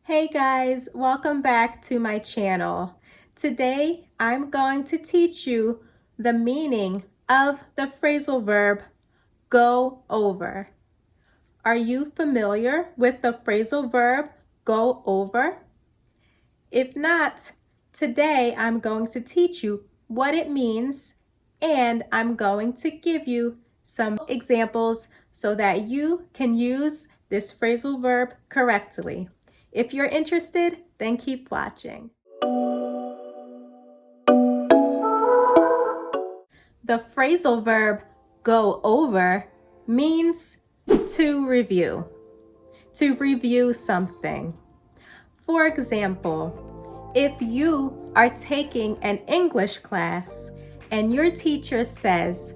Hey guys, welcome back to my channel. Today I'm going to teach you the meaning of the phrasal verb go over. Are you familiar with the phrasal verb go over? If not, today I'm going to teach you what it means and I'm going to give you some examples so that you can use this phrasal verb correctly. If you're interested, then keep watching. The phrasal verb go over means to review something. For example, if you are taking an English class and your teacher says,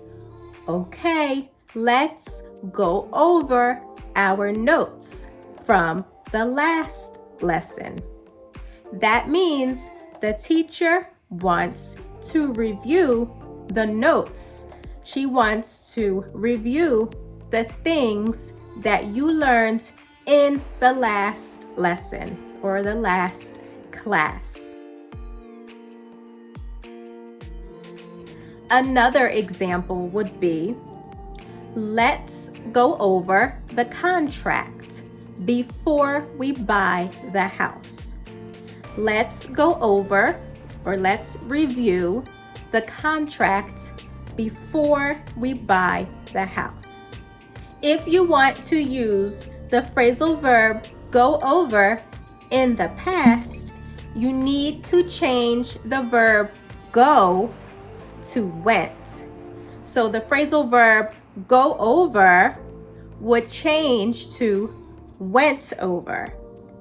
"Okay, let's go over our notes from the last lesson." That means the teacher wants to review the notes. She wants to review the things that you learned in the last lesson or the last class. Another example would be, let's go over the contract before we buy the house. Let's go over or let's review the contract before we buy the house. If you want to use the phrasal verb go over in the past, you need to change the verb go to went. So the phrasal verb go over would change to went over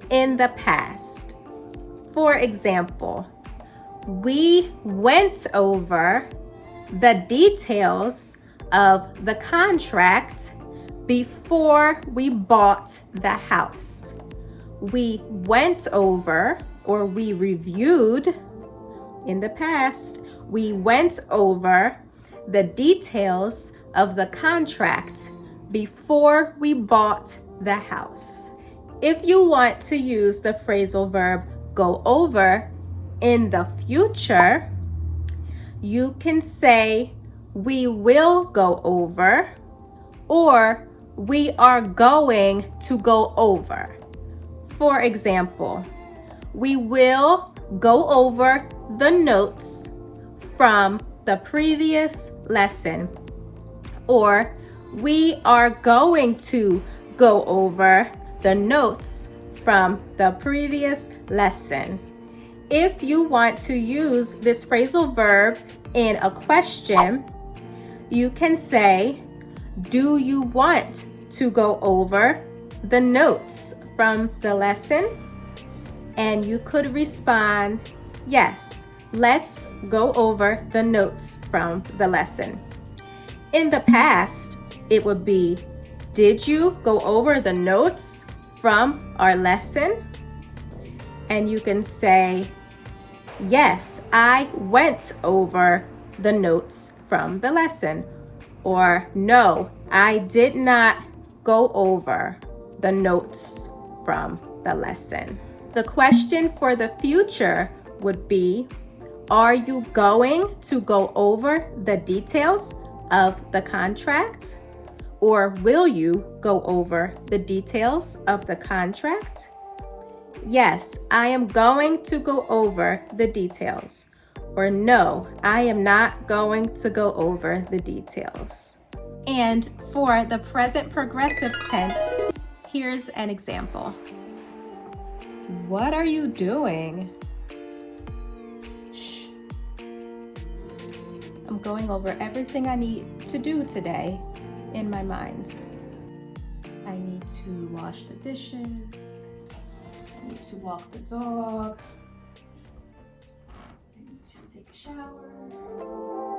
in the past. For example, we went over the details of the contract before we bought the house. We went over or we reviewed in the past, we went over the details of the contract before we bought the house. If you want to use the phrasal verb go over in the future, you can say we will go over or we are going to go over. For example, we will go over the notes from the previous lesson, or we are going to go over the notes from the previous lesson. If you want to use this phrasal verb in a question, you can say, do you want to go over the notes from the lesson? And you could respond, yes, let's go over the notes from the lesson. In the past, it would be, did you go over the notes from our lesson? And you can say, yes, I went over the notes from the lesson. Or no, I did not go over the notes from the lesson. The question for the future would be, are you going to go over the details of the contract? Or will you go over the details of the contract? Yes, I am going to go over the details. Or no, I am not going to go over the details. And for the present progressive tense, here's an example. What are you doing? Shh. I'm going over everything I need to do today in my mind. I need to wash the dishes. I need to walk the dog. I need to take a shower.